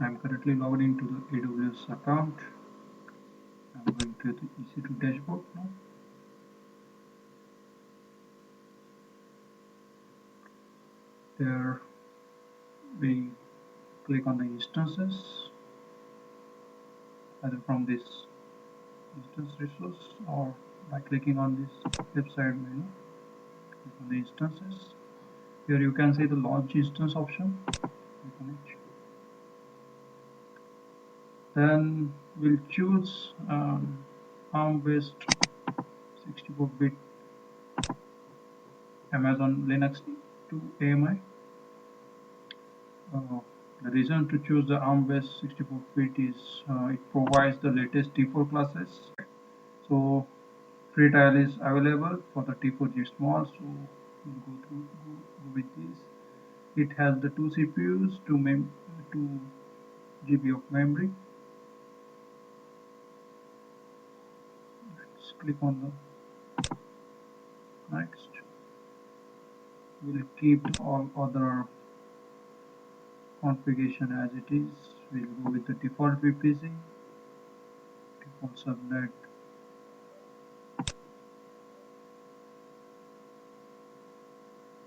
I'm currently logged into the AWS account. I'm going to the EC2 dashboard now. There we click on the instances, either from this instance resource or by clicking on this left side menu. Click on the instances. Here you can see the launch instance option. Click on it. Then we'll choose ARM-based 64-bit Amazon Linux 2 AMI. The reason to choose the ARM-based 64-bit is it provides the latest T4 classes. So free trial is available for the T4G small. So we'll go with this. It has the 2 CPUs, 2 GB of memory. Let's click on the next. We'll keep all other configuration as it is. We'll go with the default VPC, default subnet.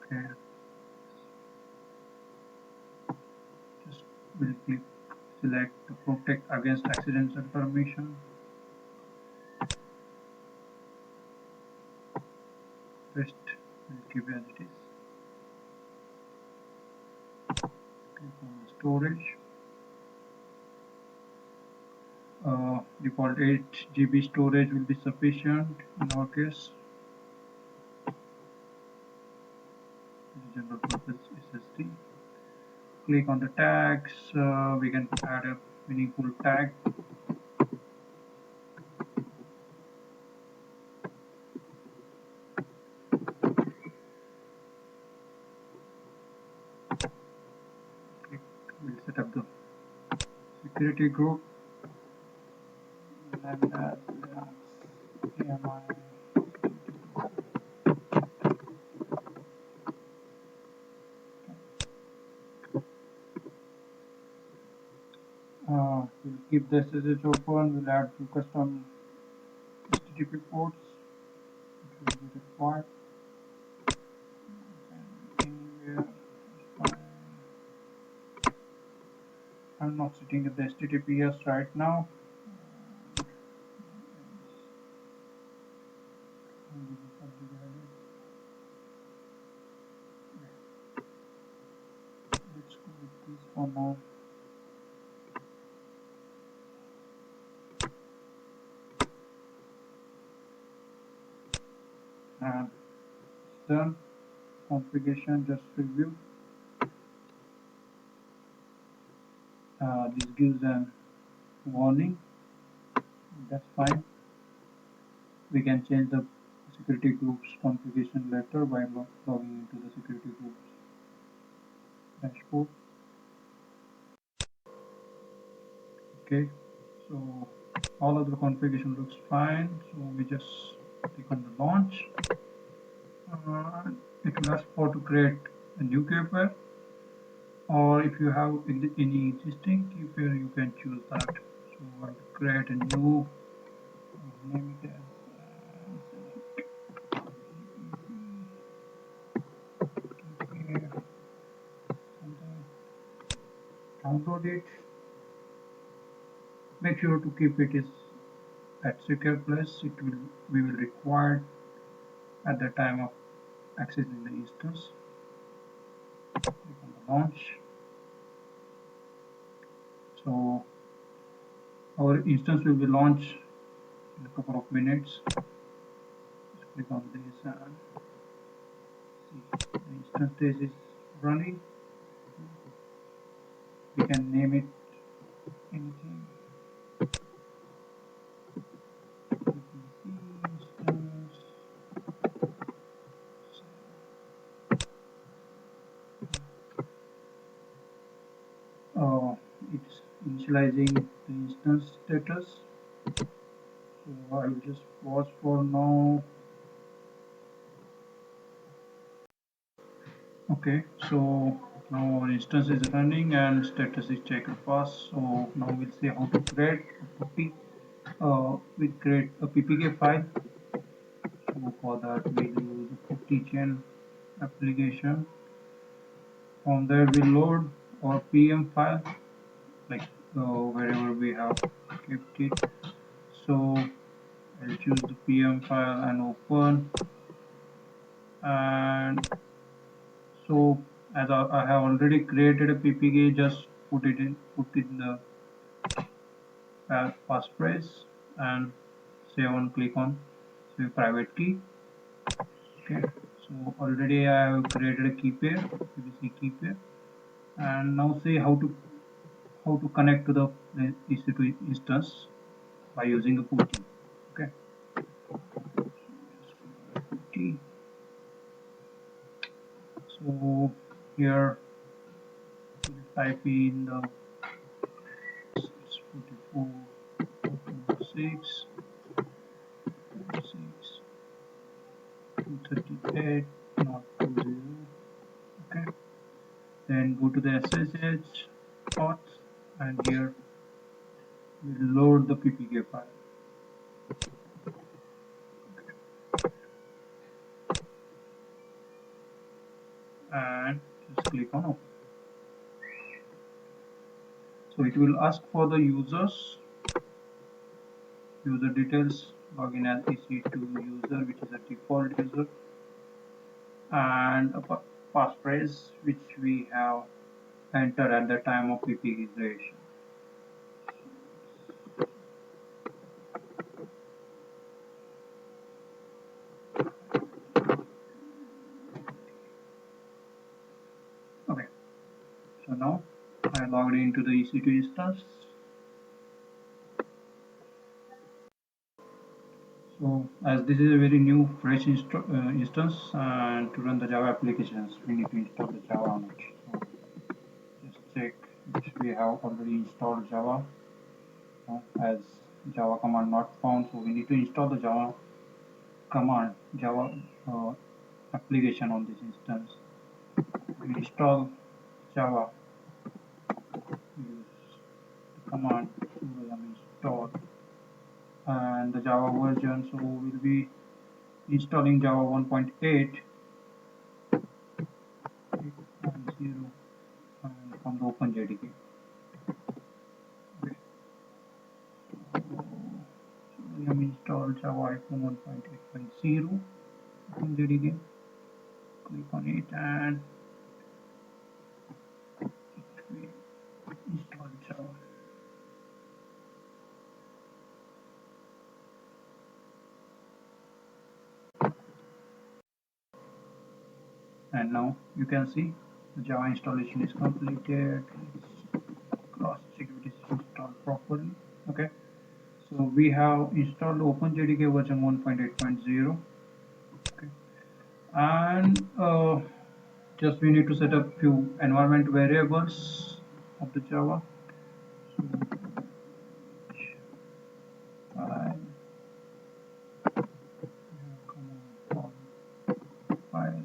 Okay. Just we'll click select the protect against accidental permission. Rest we'll keep as it is. Click on the storage. Default 8 GB storage will be sufficient in our case. General purpose SSD. Click on the tags. We can add a meaningful tag. We'll set up the security group. And we'll keep the SSH open. We'll add two custom HTTP ports. It will be required. Anywhere. I'm not setting up the HTTPS right now. Let's go with this for now. And it's done. Configuration, just review. This gives a warning. That's fine. We can change the security group's configuration later by logging into the security group's dashboard. Okay, so all of the configuration looks fine. So we just click on the launch. It will ask for to create a new keypair, or if you have any existing keypair, you can choose that. So I'll create a new, name it as download it. Make sure to keep it is at secure place. We will require at the time of accessing the instance. Click on the launch. So our instance will be launched in a couple of minutes. Just click on this and see the instance stage is running. We can name it anything. It's initializing the instance status. So I will just pause for now. Okay, so Now our instance is running and status is checked pass. So now we'll see how to create a Putty. We create a ppk file. So for that we use a Putty chain application. From there we load our pm file, like wherever we have kept it. So I'll choose the pm file and open. And so as I have already created a ppk, just put in the passphrase and save and click on save private key. Okay, so already I have created a key pair, PVC key pair, and now see how to connect to the EC2 instance by using a Putty. Okay, Putty. So here we'll type in the 44.6, 238, not 20. Okay, then go to the SSH path and here we'll load the ppk file. And just click on open. So it will ask for the user details, login as EC2 user, which is a default user, and a passphrase which we have entered at the time of ppk creation. Okay, so now I logged into the EC2 instance. So as this is a very new fresh instance, and to run the Java applications we need to install the Java on it. So just check if we have already installed Java. As Java command not found, so we need to install the Java command, Java application on this instance. We install Java, use the command install, and the Java version, so we'll be installing Java 1.8, 8.0, and from the OpenJDK. Okay. So we have installed Java 1.8.0 OpenJDK. Click on it and it will install Java. And now you can see the Java installation is completed. Cross security is installed properly. Okay, so we have installed OpenJDK version 1.8.0. Okay, and just we need to set up few environment variables of the Java. So file,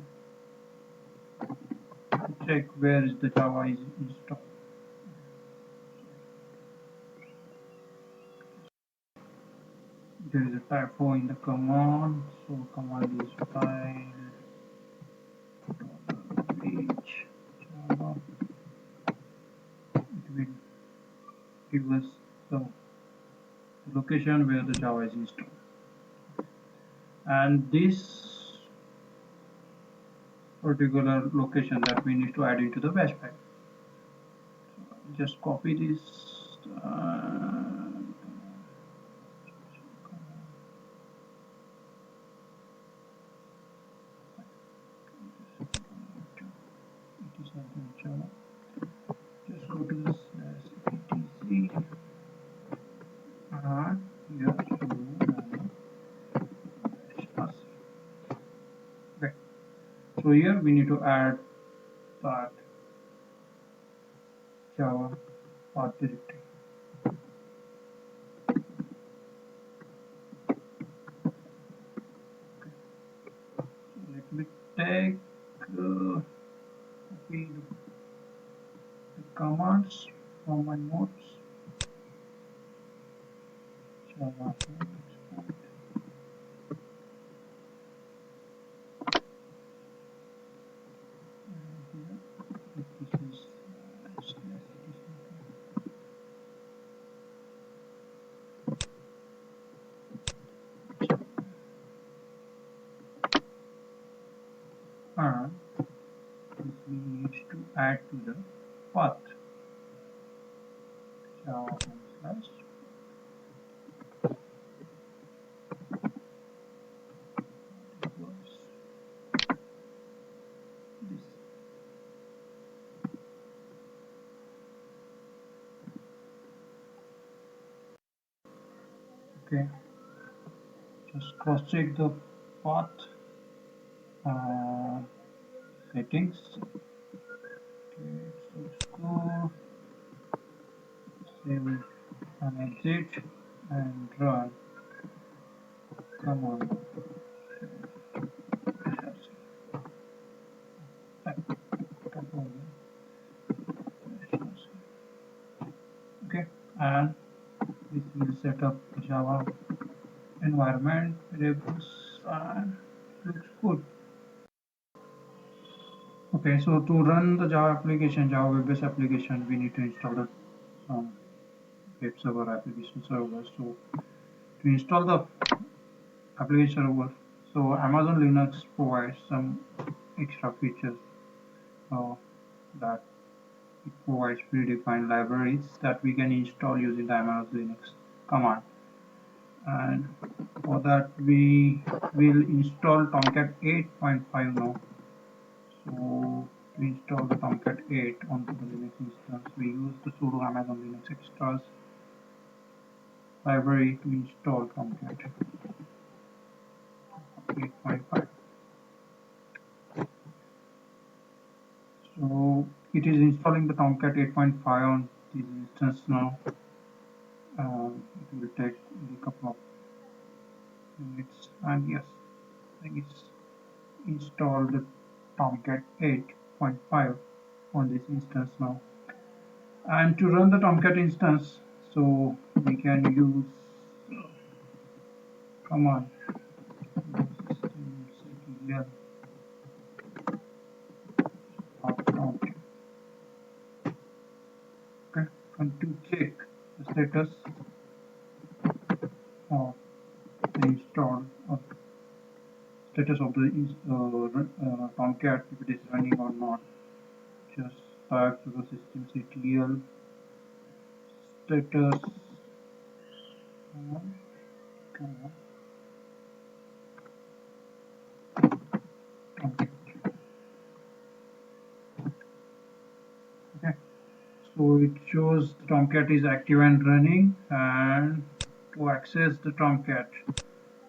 check where is the Java is installed. There is a typo in the command, so command is file page Java. It will give us the location where the Java is installed, and this particular location that we need to add into the bash pack. So just copy this. Just go to this etc and here okay. So here we need to add that Java path directory. Okay. So let me take copy commands from my notes. Java export. Here, this is and this we need to add to the path. Java slash equals this. Okay, just cross check the path settings. Okay, so score, save and exit and run. Come on. Okay, and this will set up Java environment variables and looks good. Okay, so to run the Java application, Java web-based application, we need to install the web server application server. So to install the application server, so Amazon Linux provides some extra features uh, that it provides predefined libraries that we can install using the Amazon Linux command. And for that we will install Tomcat 8.5 now. So to install the Tomcat 8 onto the Linux instance, we use the sudo Amazon Linux extras library to install Tomcat 8.5. So it is installing the Tomcat 8.5 on this instance now. It will take a couple of minutes, and yes, I think it's installed the Tomcat 8.5 on this instance now. And to run the Tomcat instance, so we can use command systemctl Tomcat. Okay, and to check the status of the install or status of the Tomcat, if it is running or not, just type to the systemctl status. Come on. Tomcat. Okay, so it shows the Tomcat is active and running, and to access the Tomcat,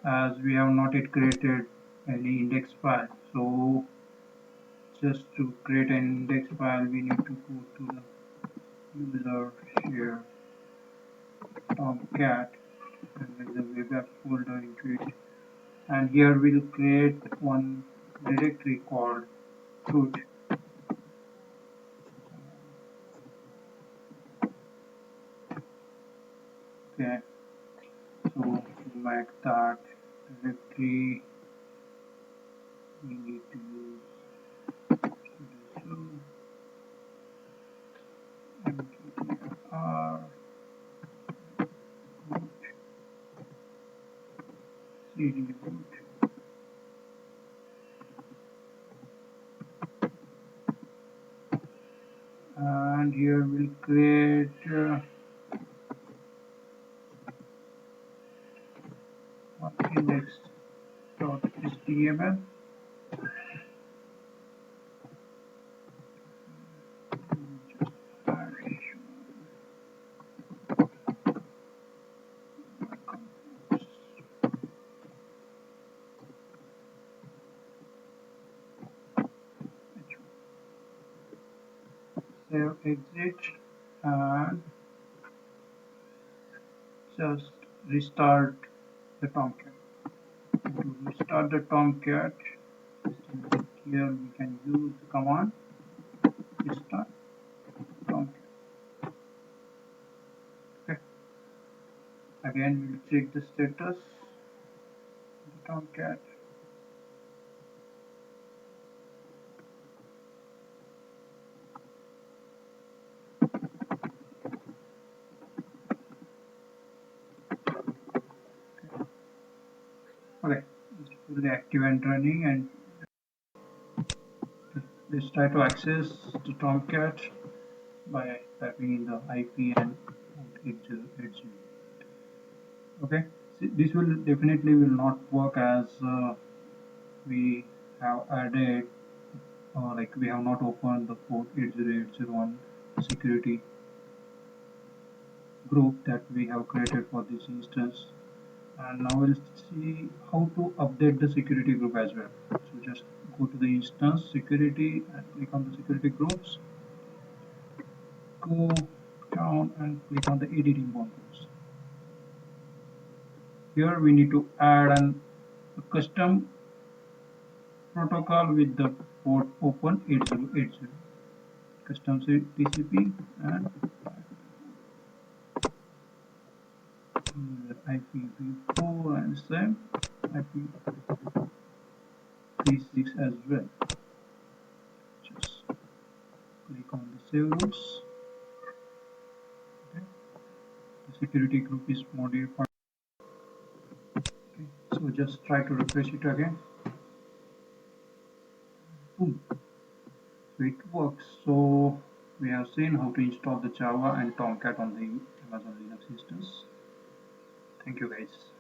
as we have not yet created any index file, so just to create an index file we need to go to the user share Tomcat and with the web app folder into it, and here we'll create one directory called root. Okay, so to make that directory we need to use mkdir root cd root, and here we'll create index.html. Save, exit, and just restart the Tomcat. To restart the Tomcat, here we can use the command restart Tomcat. Again, we'll check the status of the Tomcat. Okay, it's fully active and running, and let's try to access the Tomcat by typing in the IP and 8080. Okay, so this will definitely will not work as we have added like we have not opened the port 80801 security group that we have created for this instance. And now we'll see how to update the security group as well. So just go to the instance security and click on the security groups, go down and click on the editing modules. Here we need to add a custom protocol with the port open 8080, custom TCP and IPv4 and same IPv6 as well. Just click on the save rules. Okay. The security group is modified. Okay. So just try to refresh it again. Boom. So it works. So we have seen how to install the Java and Tomcat on the Amazon Linux instance. Thank you guys.